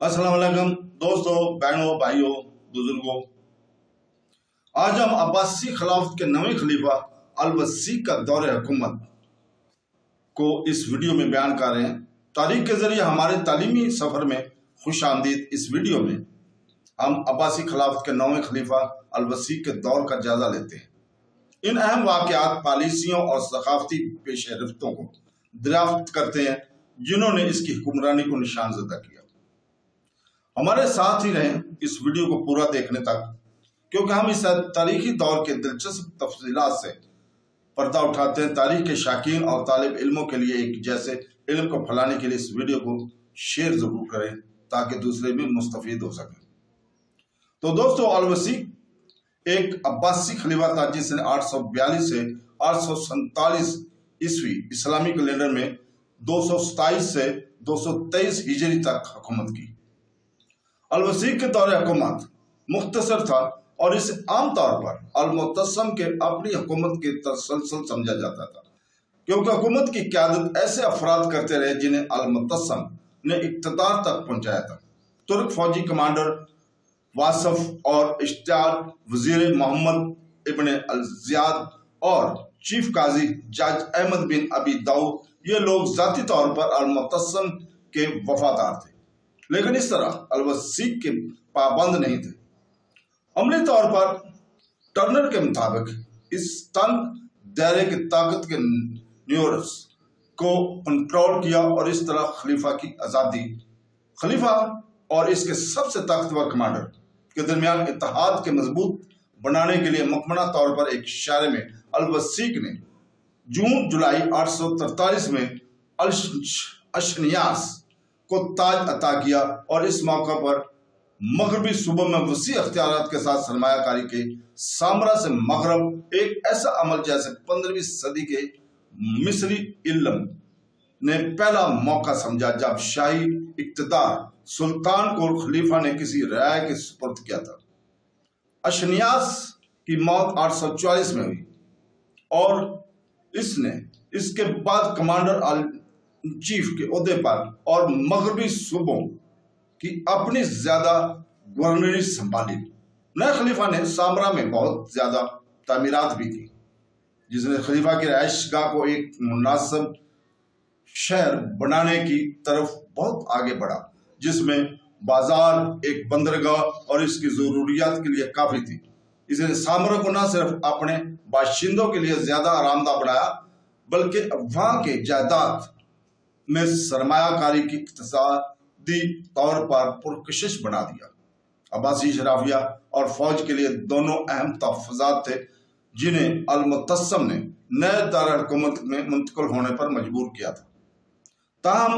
अस्सलाम वालेकुम दोस्तों, बहनों, भाइयों, बुजुर्गों। आज हम अब्बासी खिलाफत के नवे खलीफा अल-वसी का दौरे हुकूमत को इस वीडियो में बयान कर रहे हैं। तारीख के जरिए हमारे तालीमी सफर में खुश आमदीद। इस वीडियो में हम अब्बासी खिलाफत के नवे खलीफा अल-वसी के दौर का जायजा लेते हैं। इन अहम वाक़यात, पॉलिसियों और सकाफती पेश रफ्तों को दरियाफ्त करते हैं जिन्होंने इसकी हुक्मरानी को निशानजदा किया। हमारे साथ ही रहें इस वीडियो को पूरा देखने तक, क्योंकि हम इस तारीखी दौर के दिलचस्प तफसीलात से पर्दा उठाते हैं। तारीख के शाकीन और तालिब इल्मों के लिए एक जैसे इल्म को फैलाने के लिए इस वीडियो को शेयर जरूर करें ताकि दूसरे भी मुस्तफीद हो सकें। तो दोस्तों, अल-वसी एक अब्बासी खलीफा था जिसने 842 से 847 ईस्वी इस्लामी कैलेंडर में 227 से 223 हिजरी तक हुकूमत की। अल-वसी के दौरे हुकूमत मुख्तसर था और इसे आम तौर पर अल-मुतस्सम के अपनी हुकूमत के तसलसल समझा जाता था, क्योंकि हुकूमत की क़यादत ऐसे अफराद करते रहे जिन्हें अल-मुतस्सम ने इक़्तिदार तक पहुंचाया था। तुर्क फौजी कमांडर वासफ और इश्तियार, वजीर मोहम्मद इब्न अल-ज़ियाद और चीफ काजी जज अहमद बिन अबी दाऊद, ये लोग ज़ाती तौर पर अल-मुतस्सम के वफादार थे, लेकिन इस तरह अल-वसी के पाबंद नहीं थे। अमली तौर पर टर्नर के मुताबिक इस तंग दायरे की ताकत के न्यूरस को कंट्रोल किया और इस तरह खलीफा की आज़ादी, खलीफा और इसके सबसे ताकतवर कमांडर के दरमियान इत्तेहाद के मजबूत बनाने के लिए मुकम्मल तौर पर एक इशारे में अल-वसी ने जून-जुलाई 843 में अशनियास को ताज अता किया और इस मौका पर मगरबी सूबों में वसी अख्तियारात के साथ सरमायाकारी के सामरा से मगरब एक ऐसा अमल जैसे 15वीं सदी के मिस्री इल्म ने पहला मौका समझा जब शाही इक्तदार सुल्तान को खलीफा ने किसी राय के सुपुर्द किया था। अशनियास की मौत 844 में हुई और इसके बाद कमांडर अल चीफ के ओहदे पर और मगरबी सूबों की अपनी ज्यादा गवर्नरी संभाली। नए खलीफा ने सामरा में बहुत ज्यादा तामीरात भी की, जिसने खलीफा की रहायशगाह को एक मुनासिब शहर बनाने की तरफ बहुत आगे बढ़ा, जिसमें बाजार, एक बंदरगाह और इसकी जरूरियात के लिए काफी थी। इसने सामरा को न सिर्फ अपने बाशिंदों के लिए ज्यादा आरामदा बनाया, बल्कि वहां के जायदाद में सरमायाकारी की इक्तिसादी तौर पर पुरकशिश बना दिया। अब्बासी शराफिया और फौज के लिए दोनों अहम तहफ़्फ़ुज़ात थे जिन्हें अल-मुतस्सम ने नए दारुल हुकूमत में मुंतकिल होने पर मजबूर किया था। ताहम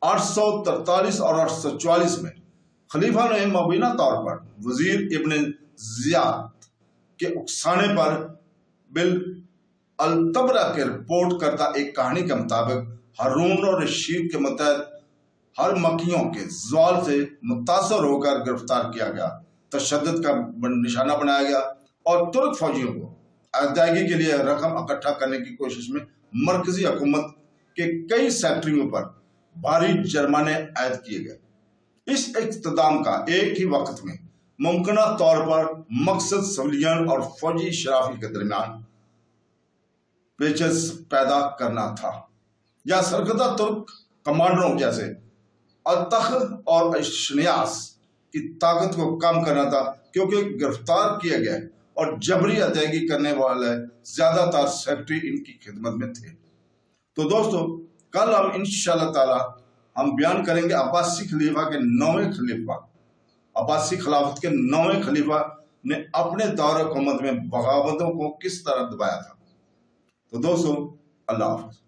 843 और 844 में खलीफा ने मुबीना तौर पर वजीर इब्न ज़ियाद के उकसाने पर बिल अल-तबरा के रिपोर्ट करता एक कहानी के मुताबिक हारून और रशीद के मुतहद हर मक्कियों के ज़वाल से मुतासर होकर गिरफ्तार किया गया, तशद्दुद का निशाना बनाया गया और तुर्क फौजियों को अदायगी के लिए रकम इकट्ठा करने की कोशिश में मरकजी हुकूमत के कई सेक्टरों पर भारी जुर्माने आयद किए गए। इस इक़्तिदाम का एक ही वक्त में मुमकिन तौर पर मकसद सिविलियन और फौजी शराफी के दरमियान पेचस पैदा करना था, या सरकर्दा तुर्क कमांडरों जैसे अल-तख और अशनियास की ताकत को कम करना था, क्योंकि गिरफ्तार किए गए और जबरी अदायगी करने वाले ज्यादातर सेक्रेटरी इनकी खिदमत में थे। तो दोस्तों, कल हम इंशाअल्लाह ताला हम बयान करेंगे अब्बासी खलीफा के नौवें खलीफा, अब्बासी खिलाफत के नौवें खलीफा ने अपने दौर हुकूमत में बगावतों को किस तरह दबाया था। तो दोस्तों, अल्लाह हाफ़िज़।